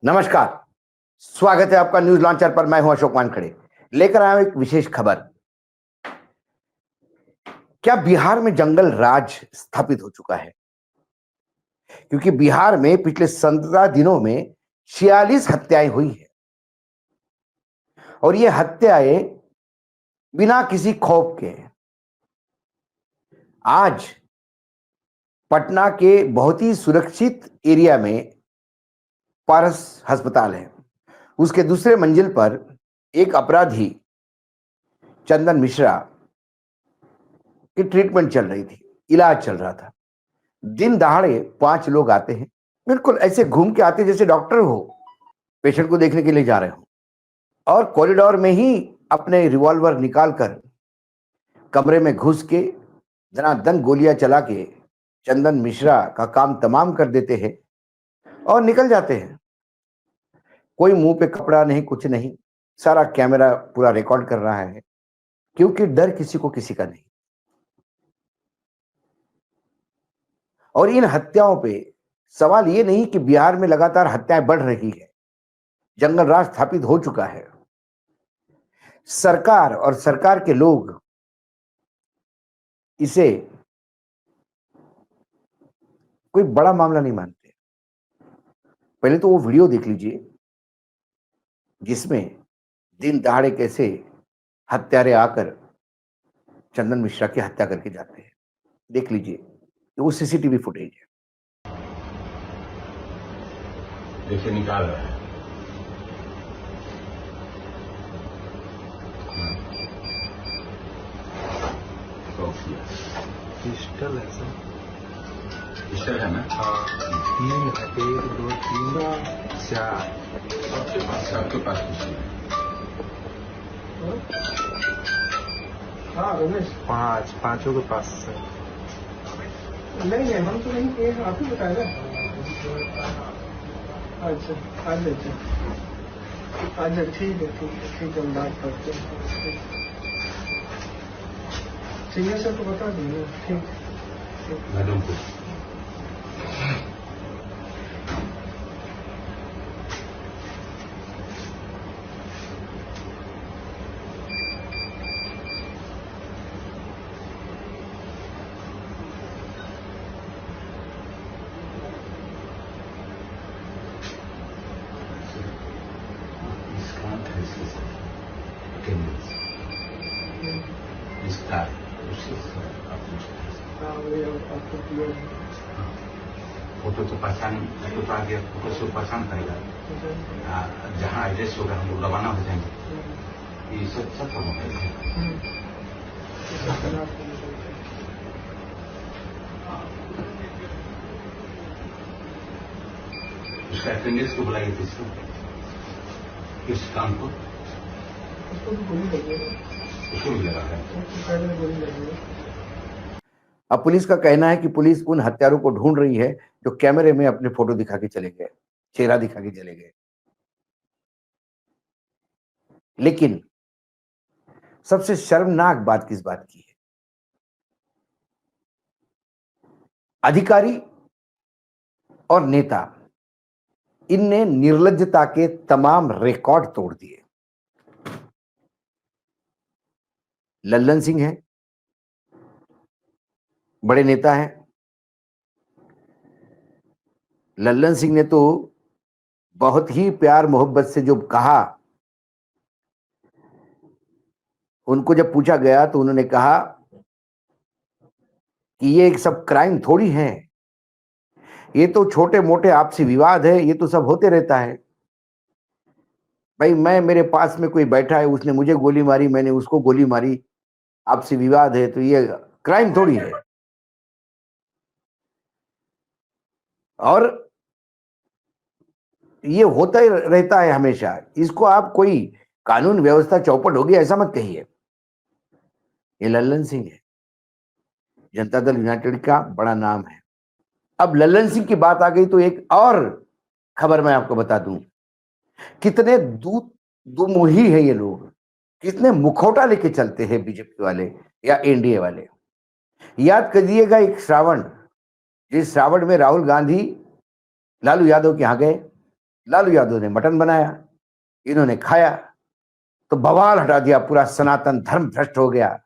नमस्कार। स्वागत है आपका न्यूज लॉन्चर पर। मैं हूं अशोक वानखड़े। लेकर आया हूं एक विशेष खबर। क्या बिहार में जंगल राज स्थापित हो चुका है? क्योंकि बिहार में पिछले 17 दिनों में 46 हत्याएं हुई है और ये हत्याएं बिना किसी खौफ के। आज पटना के बहुत ही सुरक्षित एरिया में पारस अस्पताल है। उसके दूसरे मंजिल पर एक अपराधी चंदन मिश्रा की ट्रीटमेंट चल रही थी, इलाज चल रहा था। दिन दहाड़े 5 लोग आते हैं, बिल्कुल ऐसे घूम के आते जैसे डॉक्टर हो, पेशेंट को देखने के लिए जा रहे हो, और कॉरिडोर में ही अपने रिवॉल्वर निकालकर कमरे में घुस के धनाधन गोलियां चला के चंदन मिश्रा का काम तमाम कर देते हैं और निकल जाते हैं। कोई मुंह पे कपड़ा नहीं, कुछ नहीं, सारा कैमरा पूरा रिकॉर्ड कर रहा है, क्योंकि डर किसी को किसी का नहीं। और इन हत्याओं पे सवाल ये नहीं कि बिहार में लगातार हत्याएं बढ़ रही है, जंगल राज स्थापित हो चुका है। सरकार और सरकार के लोग इसे कोई बड़ा मामला नहीं मानते। पहले तो वो वीडियो देख लीजिए जिसमें दिन दहाड़े कैसे हत्यारे आकर चंदन मिश्रा की हत्या करके जाते हैं। देख लीजिए, वो सीसीटीवी फुटेज है। देखिए निकाल रहा है। पिस्टल है सर। पिस्टल है ना? हाँ, 3 है, 1 2 3 4। सबके पास पिस्टल है। हाँ रमेश, 5 पांचों के पास सर। नहीं है, हम तो नहीं किए, आप ही बताए ना। अच्छा अच्छा अच्छा, ठीक है, हम बात करते हैं। सीनियर सर को बता देंगे। ठीक मैडम को आपको क्लियर है। फोटो तो पहचान, फोटो तो आगे फोटो से पहचान करेगा। जहाँ एड्रेस होगा हम लोग रवाना हो जाएंगे। ये सब सब होना है। उसका अटेंडेंस को बुलाइए थे इसको, इस काम को उसको भी गोली लगेगा, उसको भी लगा है। गोली लगेगा। अब पुलिस का कहना है कि पुलिस उन हत्यारों को ढूंढ रही है जो कैमरे में अपने फोटो दिखा के चले गए, चेहरा दिखा के चले गए। लेकिन सबसे शर्मनाक बात किस बात की है? अधिकारी और नेता, इनने निर्लज्जता के तमाम रिकॉर्ड तोड़ दिए। लल्लन सिंह है, बड़े नेता हैं। लल्लन सिंह ने तो बहुत ही प्यार मोहब्बत से जो कहा, उनको जब पूछा गया तो उन्होंने कहा कि ये सब क्राइम थोड़ी है, ये तो छोटे मोटे आपसी विवाद है, ये तो सब होते रहता है। भाई मेरे पास में कोई बैठा है, उसने मुझे गोली मारी, मैंने उसको गोली मारी, आपसी विवाद है, तो ये क्राइम थोड़ी है। और ये होता ही रहता है हमेशा। इसको आप कोई कानून व्यवस्था चौपट होगी ऐसा मत कहिए। ये लल्लन सिंह है, जनता दल यूनाइटेड का बड़ा नाम है। अब लल्लन सिंह की बात आ गई तो एक और खबर मैं आपको बता दूं। कितने दुमुही है ये लोग, कितने मुखौटा लेके चलते हैं बीजेपी वाले या एनडीए वाले। याद करिएगा एक श्रावण, जिस श्रावण में राहुल गांधी लालू यादव के यहां गए, लालू यादव ने मटन बनाया, इन्होंने खाया तो बवाल हटा दिया, पूरा सनातन धर्म भ्रष्ट हो गया।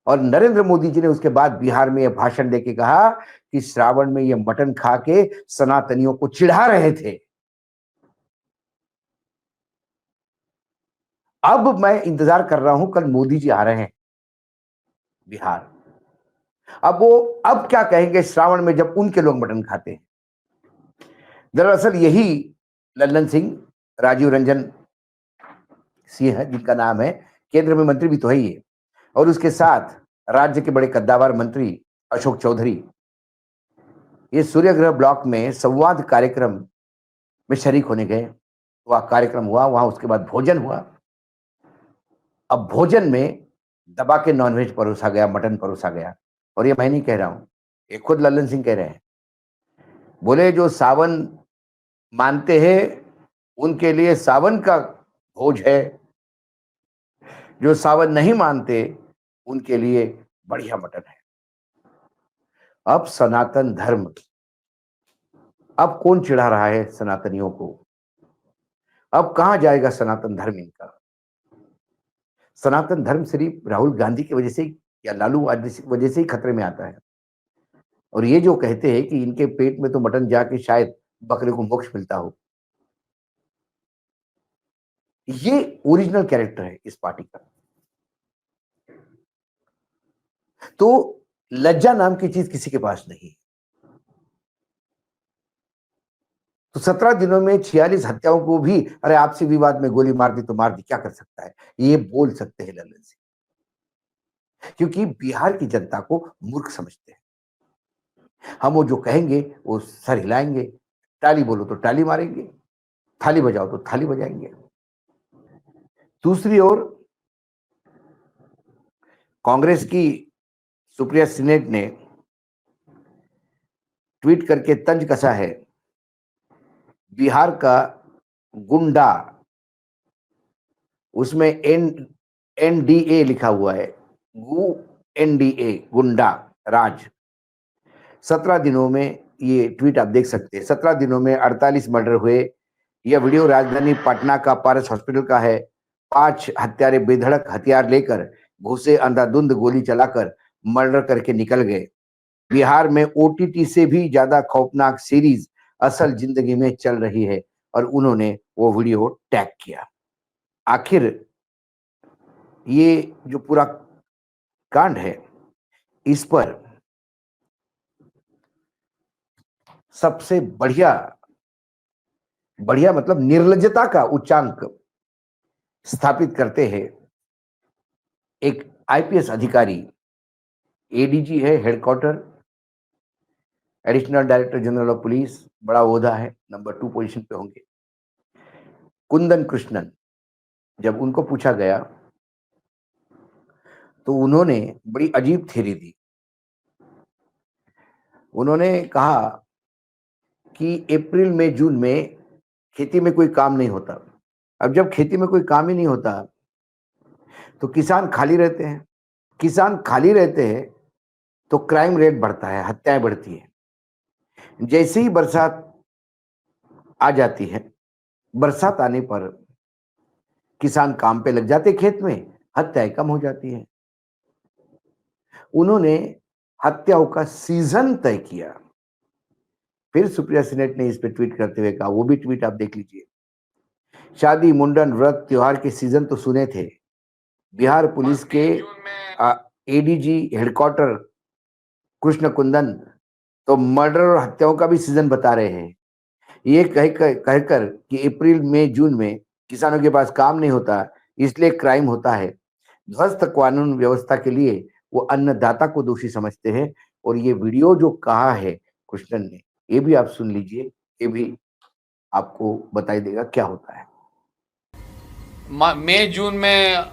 और नरेंद्र मोदी जी ने उसके बाद बिहार में यह भाषण देके कहा कि श्रावण में ये मटन खा के सनातनियों को चिढ़ा रहे थे। अब मैं इंतजार कर रहा हूं, कल मोदी जी आ रहे हैं बिहार, अब क्या कहेंगे श्रावण में जब उनके लोग मटन खाते हैं। दरअसल यही लल्लन सिंह, राजीव रंजन सिंह है जिनका नाम है, केंद्र में मंत्री भी तो है ही, और उसके साथ राज्य के बड़े कद्दावर मंत्री अशोक चौधरी, ये सूर्यग्रह ब्लॉक में संवाद कार्यक्रम में शरीक होने गए। वह कार्यक्रम हुआ, वहां उसके बाद भोजन हुआ। अब भोजन में दबा के नॉनवेज परोसा गया, मटन परोसा गया। और ये मैं नहीं कह रहा हूं, ये खुद लल्लन सिंह कह रहे हैं। बोले जो सावन मानते हैं उनके लिए सावन का भोज है, जो सावन नहीं मानते उनके लिए बढ़िया मटन है। अब सनातन धर्म, अब कौन चिढ़ा रहा है सनातनियों को? अब कहां जाएगा सनातन धर्म इनका? सनातन धर्म सिर्फ राहुल गांधी की वजह से या लालू वजह से ही खतरे में आता है। और ये जो कहते हैं कि इनके पेट में तो मटन जाके शायद बकरे को मोक्ष मिलता हो, ये ओरिजिनल कैरेक्टर है इस पार्टी का। तो लज्जा नाम की चीज किसी के पास नहीं। तो 17 दिनों में 46 हत्याओं को भी अरे आपसी विवाद में गोली मार दी तो मार दी, क्या कर सकता है, ये बोल सकते हैं लल्लन सिंह, क्योंकि बिहार की जनता को मूर्ख समझते हैं। हम वो जो कहेंगे वो सर हिलाएंगे, ताली बोलो तो ताली मारेंगे, थाली बजाओ तो थाली बजाएंगे। दूसरी ओर कांग्रेस की सुप्रिया सिनेट ने ट्वीट करके तंज कसा है, बिहार का गुंडा, उसमें एनडीए लिखा हुआ है, एनडीए गुंडा राज। 17 दिनों में, ये ट्वीट आप देख सकते हैं, 17 दिनों में 48 मर्डर हुए। यह वीडियो राजधानी पटना का पारस हॉस्पिटल का है। 5 हत्यारे बेधड़क हथियार लेकर घुसे, अंधाधुंध गोली चलाकर मर्डर करके निकल गए। बिहार में ओटीटी से भी ज्यादा खौफनाक सीरीज असल जिंदगी में चल रही है, और उन्होंने वो वीडियो टैग किया। आखिर ये जो पूरा कांड है, इस पर सबसे बढ़िया मतलब निर्लज्जता का उच्चांक स्थापित करते हैं एक आईपीएस अधिकारी, एडीजी है, headquarter additional director general of police, बड़ा ओहदा है, नंबर 2 पोजीशन पे होंगे, कुंदन कृष्णन। जब उनको पूछा गया तो उन्होंने बड़ी अजीब थ्योरी दी। उन्होंने कहा कि अप्रैल में जून में खेती में कोई काम नहीं होता। अब जब खेती में कोई काम ही नहीं होता तो किसान खाली रहते हैं, किसान खाली रहते हैं तो क्राइम रेट बढ़ता है, हत्याएं बढ़ती है। जैसे ही बरसात आ जाती है, बरसात आने पर किसान काम पे लग जाते खेत में, हत्याएं कम हो जाती है। उन्होंने हत्याओं का सीजन तय किया। फिर सुप्रिया सिनेट ने इस पे ट्वीट करते हुए कहा, वो भी ट्वीट आप देख लीजिए, शादी, मुंडन, व्रत, त्योहार के सीजन तो सुने थे। बिहार पुलिस के एडीजी हेडक्वार्टर कृष्ण कुंदन तो मर्डर और हत्याओं का भी सीजन बता रहे हैं। ये कहकर कि अप्रैल मई जून में किसानों के पास काम नहीं होता, इसलिए क्राइम होता है। ध्वस्त कानून व्यवस्था के लिए वो अन्नदाता को दोषी समझते हैं। और ये वीडियो जो कहा है कृष्णन ने, ये भी आप सुन लीजिए, ये भी आपको बताई देगा क्या होता है। मई जून में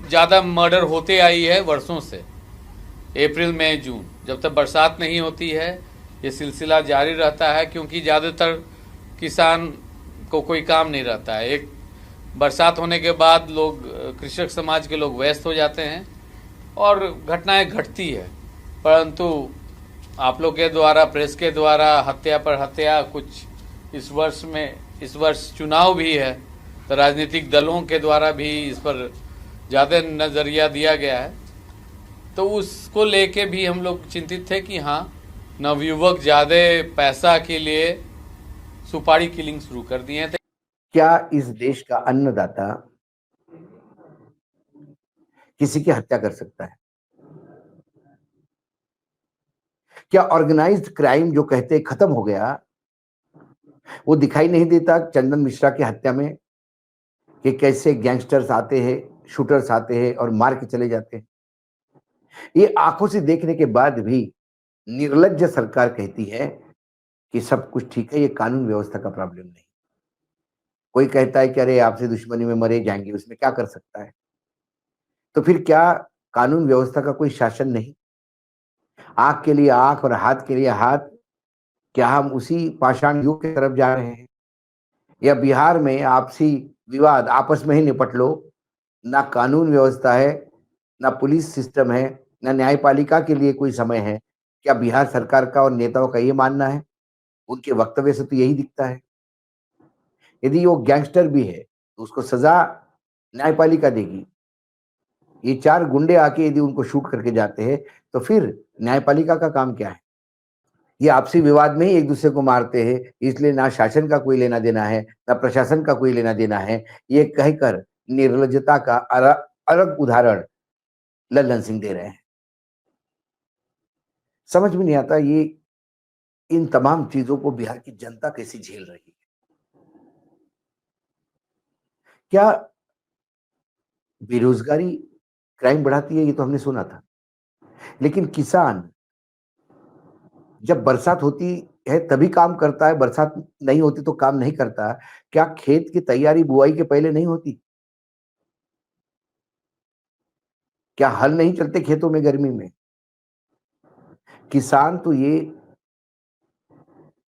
ज़्यादा मर्डर होते आई है वर्षों से। अप्रैल मई जून, जब तक बरसात नहीं होती है ये सिलसिला जारी रहता है, क्योंकि ज़्यादातर किसान को कोई काम नहीं रहता है। एक बरसात होने के बाद लोग, कृषक समाज के लोग व्यस्त हो जाते हैं और घटनाएं घटती है। परंतु आप लोग के द्वारा, प्रेस के द्वारा हत्या पर हत्या कुछ इस वर्ष में इस वर्ष चुनाव भी है, तो राजनीतिक दलों के द्वारा भी इस पर ज़्यादा नज़रिया दिया गया है। तो उसको लेके भी हम लोग चिंतित थे कि हाँ, नवयुवक ज़्यादा पैसा के लिए सुपारी किलिंग शुरू कर दिए हैं। क्या इस देश का अन्नदाता किसी की हत्या कर सकता है? क्या ऑर्गेनाइज्ड क्राइम जो कहते खत्म हो गया, वो दिखाई नहीं देता चंदन मिश्रा की हत्या में कि कैसे गैंगस्टर्स आते हैं, शूटर्स आते हैं और मार के चले जाते हैं? ये आंखों से देखने के बाद भी निर्लज्ज सरकार कहती है कि सब कुछ ठीक है, ये कानून व्यवस्था का प्रॉब्लम नहीं। कोई कहता है कि अरे आपसे दुश्मनी में मरे जाएंगे, उसमें क्या कर सकता है? तो फिर क्या कानून व्यवस्था का कोई शासन नहीं? आंख के लिए आंख और हाथ के लिए हाथ, क्या हम उसी पाषाण युग की तरफ जा रहे हैं? या बिहार में आपसी विवाद आपस में ही निपट लो, ना कानून व्यवस्था है, ना पुलिस सिस्टम है, ना न्यायपालिका के लिए कोई समय है? क्या बिहार सरकार का और नेताओं का ये मानना है? उनके वक्तव्य से तो यही दिखता है। यदि वो गैंगस्टर भी है तो उसको सजा न्यायपालिका देगी। ये 4 गुंडे आके यदि उनको शूट करके जाते हैं तो फिर न्यायपालिका का काम क्या है? ये आपसी विवाद में ही एक दूसरे को मारते हैं, इसलिए ना शासन का कोई लेना देना है, ना प्रशासन का कोई लेना देना है। ये कहकर निर्लज्जता का अलग उदाहरण लल्लन सिंह दे रहे हैं। समझ में नहीं आता ये इन तमाम चीजों को बिहार की जनता कैसे झेल रही है? क्या बेरोजगारी क्राइम बढ़ाती है? ये तो हमने सुना था, लेकिन किसान जब बरसात होती है तभी काम करता है, बरसात नहीं होती तो काम नहीं करता। क्या खेत की तैयारी बुआई के पहले नहीं होती? क्या हल नहीं चलते खेतों में गर्मी में? किसान तो ये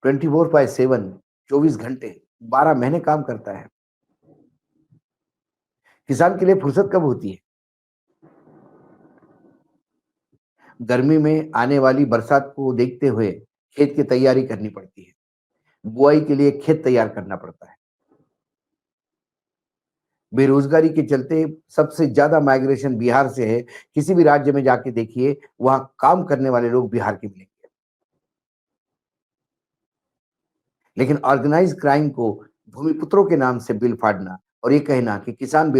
24/7 24 घंटे 12 महीने काम करता है। किसान के लिए फुर्सत कब होती है? गर्मी में आने वाली बरसात को देखते हुए खेत की तैयारी करनी पड़ती है, बुआई के लिए खेत तैयार करना पड़ता है। बेरोजगारी के चलते सबसे ज्यादा माइग्रेशन बिहार से है। किसी भी राज्य में जाके देखिए, वहां काम करने वाले लोग बिहार के मिलेंगे। लेकिन ऑर्गेनाइज क्राइम को भूमिपुत्रों के नाम से बिल फाड़ना और ये कहना कि किसान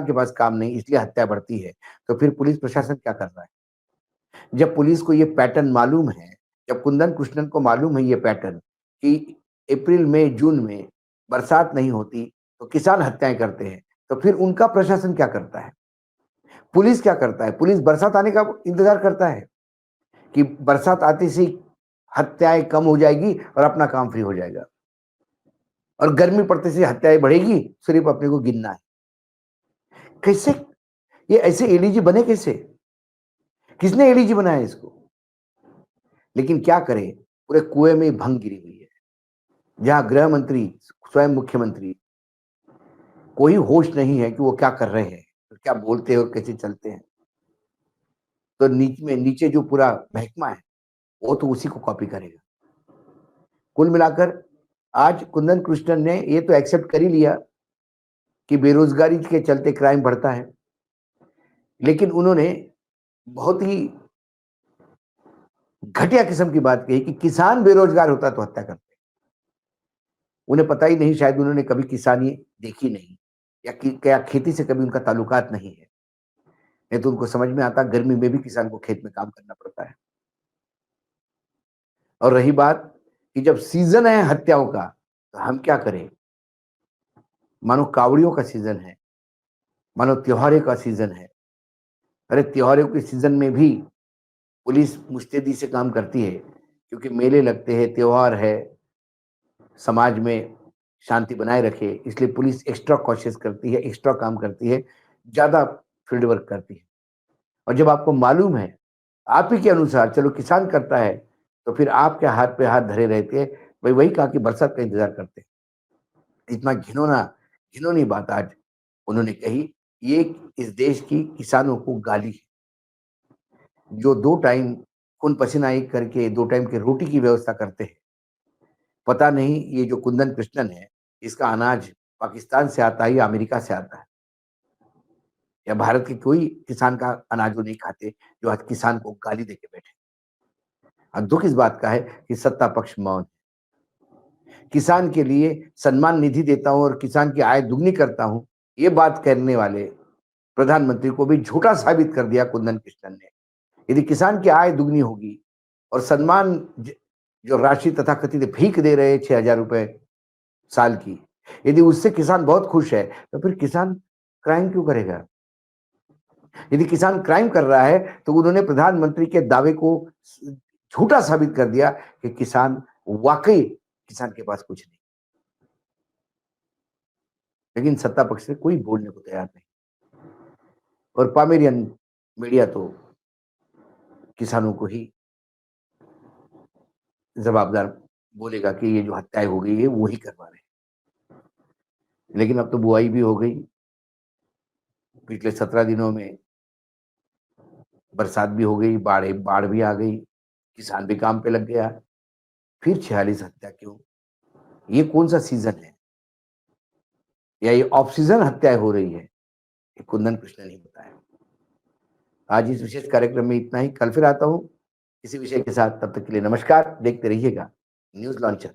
के पास काम नहीं इसलिए हत्या बढ़ती है, तो फिर पुलिस प्रशासन क्या कर रहा है? जब पुलिस को ये पैटर्न मालूम है, जब कुंदन कृष्णन को मालूम है ये पैटर्न कि अप्रैल मई जून में बरसात नहीं होती तो किसान हत्याएं करते हैं, तो फिर उनका प्रशासन क्या करता है? पुलिस क्या करता है? पुलिस बरसात आने का इंतजार करता है कि बरसात आते से हत्याएं कम हो जाएगी और अपना काम फ्री हो जाएगा, और गर्मी पड़ते से हत्याएं बढ़ेगी, सिर्फ अपने को गिनना है। कैसे ये ऐसे एडीजी बने? कैसे, किसने एडीजी बनाया इसको? लेकिन क्या करें, पूरे कुएं में भंग गिरी हुई है, जहां गृह मंत्री स्वयं मुख्यमंत्री कोई होश नहीं है कि वो क्या कर रहे हैं, क्या बोलते हैं और कैसे चलते हैं। तो नीचे जो पूरा महकमा है वो तो उसी को कॉपी करेगा। कुल मिलाकर आज कुंदन कृष्णन ने ये तो एक्सेप्ट कर ही लिया कि बेरोजगारी के चलते क्राइम बढ़ता है, लेकिन उन्होंने बहुत ही घटिया किस्म की बात कही कि किसान बेरोजगार होता तो हत्या करते। उन्हें पता ही नहीं, शायद उन्होंने कभी किसानी देखी नहीं, या क्या खेती से कभी उनका ताल्लुकात नहीं है। नहीं तो उनको समझ में आता, गर्मी में भी किसान को खेत में काम करना पड़ता है। और रही बात कि जब सीजन है हत्याओं का, तो हम क्या करें? मानो कावड़ियों का सीजन है, मानो त्योहारों का सीजन है। अरे त्योहारों के सीजन में भी पुलिस मुस्तैदी से काम करती है, क्योंकि मेले लगते हैं, त्योहार है, समाज में शांति बनाए रखे, इसलिए पुलिस एक्स्ट्रा कॉशियस करती है, एक्स्ट्रा काम करती है, ज्यादा फील्ड वर्क करती है। और जब आपको मालूम है, आप ही के अनुसार चलो किसान करता है, तो फिर आपके हाथ पे हाथ धरे रहते हैं। भाई वही कहा कि बरसात का इंतजार करते हैं। इतना घिनौनी बात आज उन्होंने कही। ये इस देश की किसानों को गाली है, जो 2 टाइम खून पसीना एक करके 2 टाइम की रोटी की व्यवस्था करते हैं। पता नहीं ये जो कुंदन कृष्णन है इसका अनाज पाकिस्तान से आता है या अमेरिका से आता है, या भारत के कोई किसान का अनाज वो नहीं खाते जो आज किसान को गाली देके बैठे। और दुख इस बात का है कि सत्ता पक्ष मौन है। किसान के लिए सम्मान निधि देता हूं और किसान की आय दुगनी करता हूं, ये बात कहने वाले प्रधानमंत्री को भी झूठा साबित कर दिया कुंदन कृष्णन ने। यदि किसान की आय दुगनी होगी और सम्मान जो राशि तथा कथित भीख दे रहे 6,000 रुपए साल की, यदि उससे किसान बहुत खुश है, तो फिर किसान क्राइम क्यों करेगा? यदि किसान क्राइम कर रहा है तो उन्होंने प्रधानमंत्री के दावे को झूठा साबित कर दिया कि किसान वाकई किसान के पास कुछ नहीं। लेकिन सत्ता पक्ष से कोई बोलने को तैयार नहीं, और पामेरियन मीडिया तो किसानों को ही जवाबदार बोलेगा कि ये जो हत्याएं हो गई है वो ही करवा रहे हैं। लेकिन अब तो बुआई भी हो गई, पिछले 17 दिनों में बरसात भी हो गई, बाढ़ भी आ गई, किसान भी काम पे लग गया, फिर 46 हत्या क्यों? ये कौन सा सीजन है, या ये ऑफ सीजन हत्याएं हो रही है? ये कुंदन कृष्ण ने बताया। आज इस विशेष कार्यक्रम में इतना ही, कल फिर आता हूं किसी विषय के साथ। तब तक के लिए नमस्कार, देखते रहिएगा न्यूज लॉन्चर।